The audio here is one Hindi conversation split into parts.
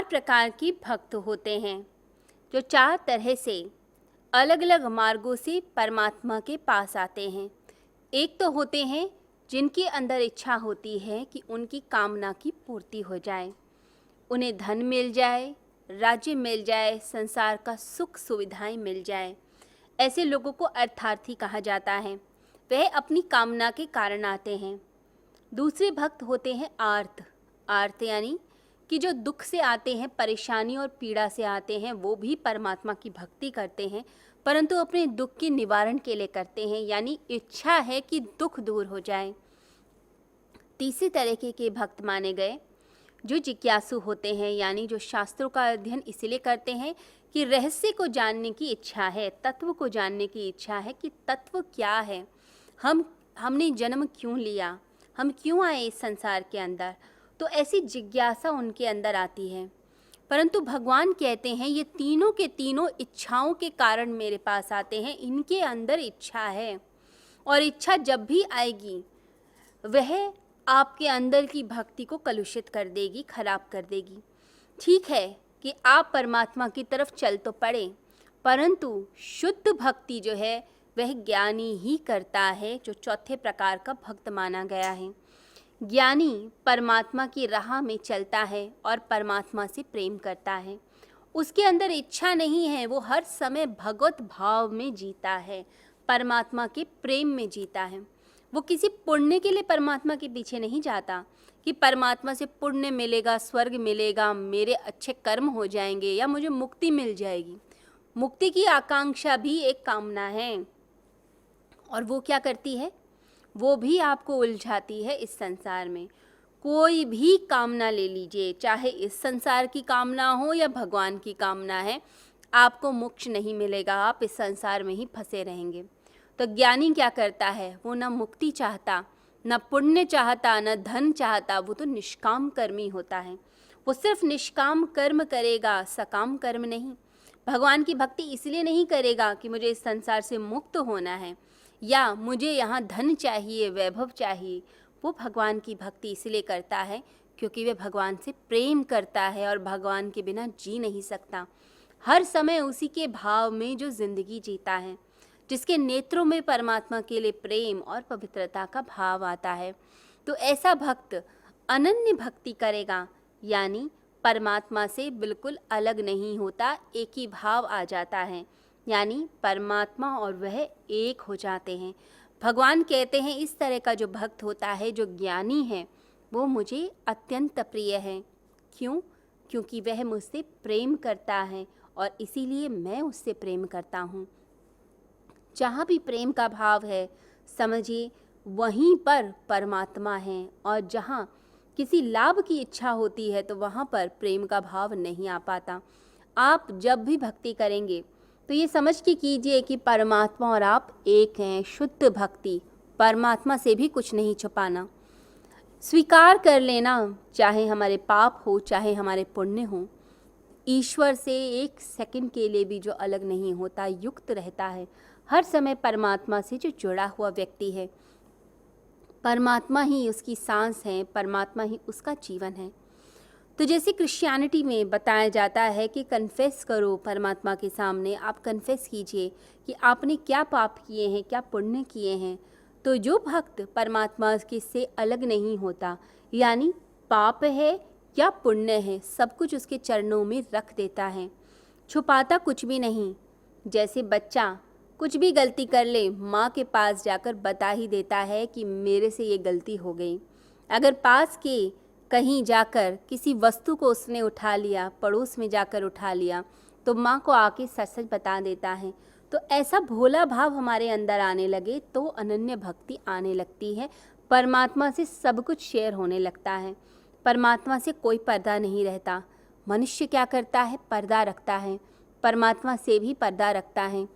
4 प्रकार के भक्त होते हैं जो 4 तरह से अलग अलग मार्गों से परमात्मा के पास आते हैं। एक तो होते हैं जिनके अंदर इच्छा होती है कि उनकी कामना की पूर्ति हो जाए, उन्हें धन मिल जाए, राज्य मिल जाए, संसार का सुख सुविधाएं मिल जाए। ऐसे लोगों को अर्थार्थी कहा जाता है। वह अपनी कामना के कारण आते हैं। दूसरे भक्त होते हैं आर्त। आर्त यानी कि जो दुख से आते हैं, परेशानी और पीड़ा से आते हैं, वो भी परमात्मा की भक्ति करते हैं, परंतु अपने दुख के निवारण के लिए करते हैं, यानी इच्छा है कि दुख दूर हो जाए। तीसरी तरीके के भक्त माने गए जो जिज्ञासु होते हैं, यानी जो शास्त्रों का अध्ययन इसलिए करते हैं कि रहस्य को जानने की इच्छा है, तत्व को जानने की इच्छा है कि तत्व क्या है, हमने जन्म क्यों लिया, हम क्यों आए इस संसार के अंदर। तो ऐसी जिज्ञासा उनके अंदर आती है। परंतु भगवान कहते हैं ये तीनों के तीनों इच्छाओं के कारण मेरे पास आते हैं, इनके अंदर इच्छा है और इच्छा जब भी आएगी वह आपके अंदर की भक्ति को कलुषित कर देगी, खराब कर देगी। ठीक है कि आप परमात्मा की तरफ चल तो पड़े, परंतु शुद्ध भक्ति जो है वह ज्ञानी ही करता है, जो चौथे प्रकार का भक्त माना गया है। ज्ञानी परमात्मा की राह में चलता है और परमात्मा से प्रेम करता है। उसके अंदर इच्छा नहीं है, वो हर समय भगवत भाव में जीता है, परमात्मा के प्रेम में जीता है। वो किसी पुण्य के लिए परमात्मा के पीछे नहीं जाता कि परमात्मा से पुण्य मिलेगा, स्वर्ग मिलेगा, मेरे अच्छे कर्म हो जाएंगे या मुझे मुक्ति मिल जाएगी। मुक्ति की आकांक्षा भी एक कामना है और वो क्या करती है, वो भी आपको उलझाती है इस संसार में। कोई भी कामना ले लीजिए, चाहे इस संसार की कामना हो या भगवान की कामना है, आपको मोक्ष नहीं मिलेगा, आप इस संसार में ही फंसे रहेंगे। तो ज्ञानी क्या करता है, वो न मुक्ति चाहता, न पुण्य चाहता, न धन चाहता, वो तो निष्काम कर्मी होता है। वो सिर्फ निष्काम कर्म करेगा, सकाम कर्म नहीं। भगवान की भक्ति इसलिए नहीं करेगा कि मुझे इस संसार से मुक्त होना है या मुझे यहाँ धन चाहिए, वैभव चाहिए। वो भगवान की भक्ति इसलिए करता है क्योंकि वह भगवान से प्रेम करता है और भगवान के बिना जी नहीं सकता। हर समय उसी के भाव में जो जिंदगी जीता है, जिसके नेत्रों में परमात्मा के लिए प्रेम और पवित्रता का भाव आता है। तो ऐसा भक्त अनन्य भक्ति करेगा, यानी परमात्मा से बिल्कुल अलग नहीं होता, एक ही भाव आ जाता है, यानी परमात्मा और वह एक हो जाते हैं। भगवान कहते हैं इस तरह का जो भक्त होता है, जो ज्ञानी है, वो मुझे अत्यंत प्रिय है। क्यों? क्योंकि वह मुझसे प्रेम करता है और इसीलिए मैं उससे प्रेम करता हूँ। जहाँ भी प्रेम का भाव है, समझिए वहीं पर परमात्मा है, और जहाँ किसी लाभ की इच्छा होती है तो वहाँ पर प्रेम का भाव नहीं आ पाता। आप जब भी भक्ति करेंगे तो ये समझ के कीजिए कि परमात्मा और आप एक हैं। शुद्ध भक्ति, परमात्मा से भी कुछ नहीं छुपाना, स्वीकार कर लेना, चाहे हमारे पाप हो चाहे हमारे पुण्य हो। ईश्वर से एक सेकंड के लिए भी जो अलग नहीं होता, युक्त रहता है। हर समय परमात्मा से जो जुड़ा हुआ व्यक्ति है, परमात्मा ही उसकी सांस है, परमात्मा ही उसका जीवन है। तो जैसे क्रिश्चियनिटी में बताया जाता है कि कन्फेस करो परमात्मा के सामने, आप कन्फेस कीजिए कि आपने क्या पाप किए हैं, क्या पुण्य किए हैं। तो जो भक्त परमात्मा के से अलग नहीं होता, यानी पाप है या पुण्य है, सब कुछ उसके चरणों में रख देता है, छुपाता कुछ भी नहीं। जैसे बच्चा कुछ भी गलती कर ले, माँ के पास जाकर बता ही देता है कि मेरे से ये गलती हो गई। अगर पास के कहीं जाकर किसी वस्तु को उसने उठा लिया, पड़ोस में जाकर उठा लिया, तो माँ को आके सच सच बता देता है। तो ऐसा भोला भाव हमारे अंदर आने लगे तो अनन्य भक्ति आने लगती है। परमात्मा से सब कुछ शेयर होने लगता है, परमात्मा से कोई पर्दा नहीं रहता। मनुष्य क्या करता है, पर्दा रखता है, परमात्मा से भी पर्दा रखता है।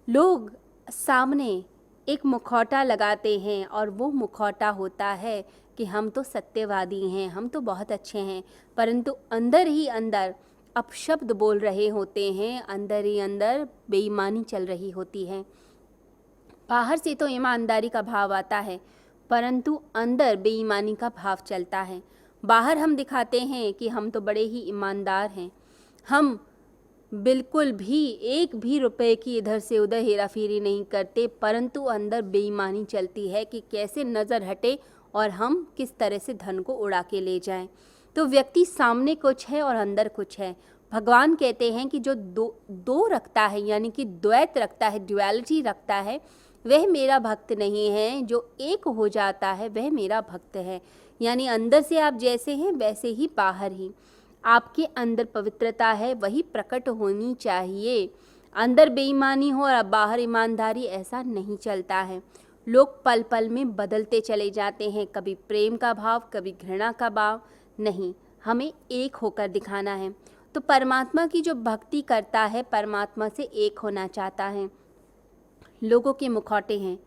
लोग सामने एक मुखौटा लगाते हैं और वो मुखौटा होता है कि हम तो सत्यवादी हैं, हम तो बहुत अच्छे हैं, परंतु अंदर ही अंदर अपशब्द बोल रहे होते हैं, अंदर ही अंदर बेईमानी चल रही होती है। बाहर से तो ईमानदारी का भाव आता है, परंतु अंदर बेईमानी का भाव चलता है। बाहर हम दिखाते हैं कि हम तो बड़े ही ईमानदार हैं, हम बिल्कुल भी एक भी रुपए की इधर से उधर हेराफेरी नहीं करते, परंतु अंदर बेईमानी चलती है कि कैसे नज़र हटे और हम किस तरह से धन को उड़ा के ले जाएं। तो व्यक्ति सामने कुछ है और अंदर कुछ है। भगवान कहते हैं कि जो दो रखता है, यानी कि द्वैत रखता है, ड्युअलिटी रखता है, वह मेरा भक्त नहीं है। जो एक हो जाता है वह मेरा भक्त है। यानी अंदर से आप जैसे हैं वैसे ही बाहर ही। आपके अंदर पवित्रता है, वही प्रकट होनी चाहिए। अंदर बेईमानी हो और बाहर ईमानदारी, ऐसा नहीं चलता है। लोग पल पल में बदलते चले जाते हैं, कभी प्रेम का भाव, कभी घृणा का भाव। नहीं, हमें एक होकर दिखाना है। तो परमात्मा की जो भक्ति करता है, परमात्मा से एक होना चाहता है। लोगों के मुखौटे हैं,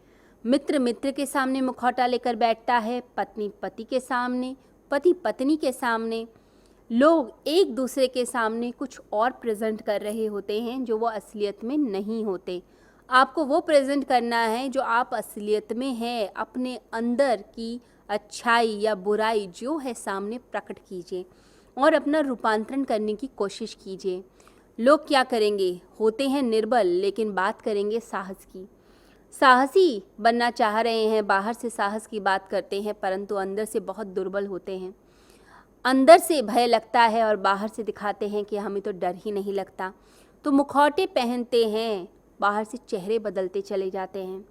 मित्र मित्र के सामने मुखौटा लेकर बैठता है, पत्नी पति के सामने, पति पत्नी के सामने। लोग एक दूसरे के सामने कुछ और प्रेजेंट कर रहे होते हैं जो वो असलियत में नहीं होते। आपको वो प्रेजेंट करना है जो आप असलियत में है। अपने अंदर की अच्छाई या बुराई जो है सामने प्रकट कीजिए और अपना रूपांतरण करने की कोशिश कीजिए। लोग क्या करेंगे, होते हैं निर्बल लेकिन बात करेंगे साहस की। साहसी बनना चाह रहे हैं, बाहर से साहस की बात करते हैं, परंतु अंदर से बहुत दुर्बल होते हैं। अंदर से भय लगता है और बाहर से दिखाते हैं कि हमें तो डर ही नहीं लगता। तो मुखौटे पहनते हैं, बाहर से चेहरे बदलते चले जाते हैं।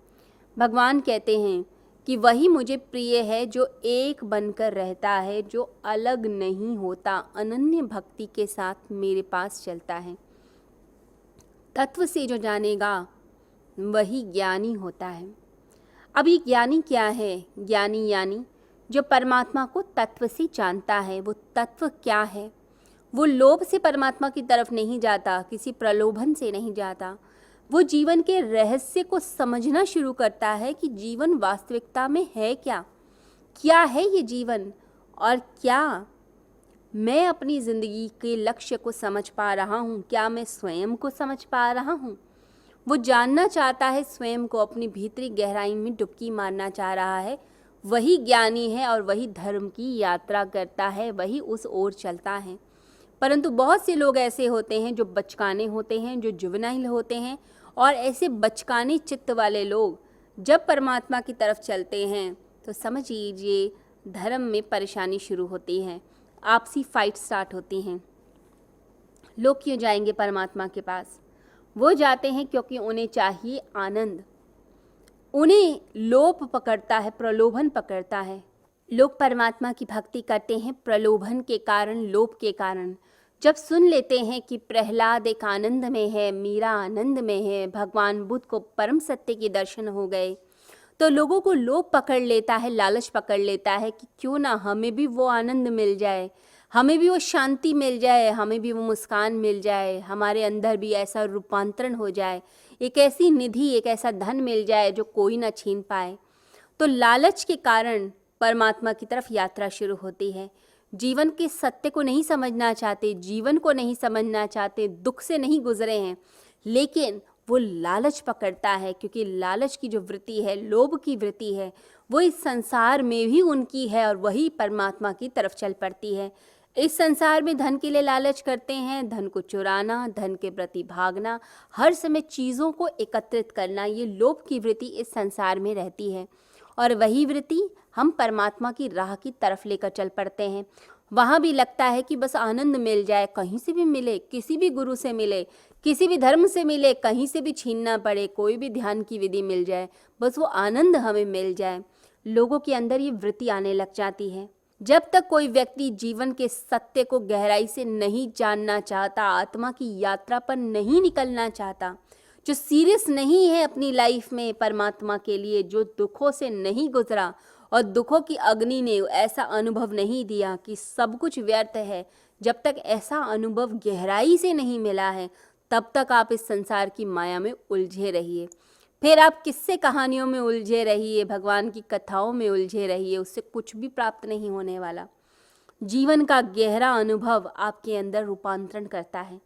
भगवान कहते हैं कि वही मुझे प्रिय है जो एक बनकर रहता है, जो अलग नहीं होता, अनन्य भक्ति के साथ मेरे पास चलता है। तत्व से जो जानेगा वही ज्ञानी होता है। अब ये ज्ञानी क्या है? ज्ञानी यानी जो परमात्मा को तत्व से जानता है। वो तत्व क्या है? वो लोभ से परमात्मा की तरफ नहीं जाता, किसी प्रलोभन से नहीं जाता। वो जीवन के रहस्य को समझना शुरू करता है कि जीवन वास्तविकता में है क्या, क्या है ये जीवन, और क्या मैं अपनी ज़िंदगी के लक्ष्य को समझ पा रहा हूँ, क्या मैं स्वयं को समझ पा रहा हूँ। वो जानना चाहता है स्वयं को, अपनी भीतरी गहराई में डुबकी मारना चाह रहा है। वही ज्ञानी है और वही धर्म की यात्रा करता है, वही उस ओर चलता है। परंतु बहुत से लोग ऐसे होते हैं जो बचकाने होते हैं, जो जुवेनाइल होते हैं, और ऐसे बचकाने चित्त वाले लोग जब परमात्मा की तरफ चलते हैं तो समझ लीजिए धर्म में परेशानी शुरू होती है, आपसी फाइट स्टार्ट होती हैं। लोग क्यों जाएंगे परमात्मा के पास? वो जाते हैं क्योंकि उन्हें चाहिए आनंद। उन्हें लोभ पकड़ता है, प्रलोभन पकड़ता है। लोग परमात्मा की भक्ति करते हैं प्रलोभन के कारण, लोभ के कारण। जब सुन लेते हैं कि प्रहलाद एक आनंद में है, मीरा आनंद में है, भगवान बुद्ध को परम सत्य के दर्शन हो गए, तो लोगों को लोभ पकड़ लेता है, लालच पकड़ लेता है कि क्यों ना हमें भी वो आनंद मिल जाए, हमें भी वो शांति मिल जाए, हमें भी वो मुस्कान मिल जाए, हमारे अंदर भी ऐसा रूपांतरण हो जाए, एक ऐसी निधि, एक ऐसा धन मिल जाए जो कोई ना छीन पाए। तो लालच के कारण परमात्मा की तरफ यात्रा शुरू होती है। जीवन के सत्य को नहीं समझना चाहते, जीवन को नहीं समझना चाहते, दुख से नहीं गुजरे हैं, लेकिन वो लालच पकड़ता है, क्योंकि लालच की जो वृत्ति है, लोभ की वृत्ति है, वो इस संसार में भी उनकी है और वही परमात्मा की तरफ चल पड़ती है। इस संसार में धन के लिए लालच करते हैं, धन को चुराना, धन के प्रति भागना, हर समय चीज़ों को एकत्रित करना, ये लोभ की वृत्ति इस संसार में रहती है। और वही वृत्ति हम परमात्मा की राह की तरफ लेकर चल पड़ते हैं। वहाँ भी लगता है कि बस आनंद मिल जाए, कहीं से भी मिले, किसी भी गुरु से मिले, किसी भी धर्म से मिले, कहीं से भी छीनना पड़े, कोई भी ध्यान की विधि मिल जाए, बस वो आनंद हमें मिल जाए। लोगों के अंदर ये वृत्ति आने लग जाती है। जब तक कोई व्यक्ति जीवन के सत्य को गहराई से नहीं जानना चाहता, आत्मा की यात्रा पर नहीं निकलना चाहता, जो सीरियस नहीं है अपनी लाइफ में परमात्मा के लिए, जो दुखों से नहीं गुजरा और दुखों की अग्नि ने ऐसा अनुभव नहीं दिया कि सब कुछ व्यर्थ है, जब तक ऐसा अनुभव गहराई से नहीं मिला है, तब तक आप इस संसार की माया में उलझे रहिए। फिर आप किस्से कहानियों में उलझे रहिए, भगवान की कथाओं में उलझे रहिए, उससे कुछ भी प्राप्त नहीं होने वाला। जीवन का गहरा अनुभव आपके अंदर रूपांतरण करता है।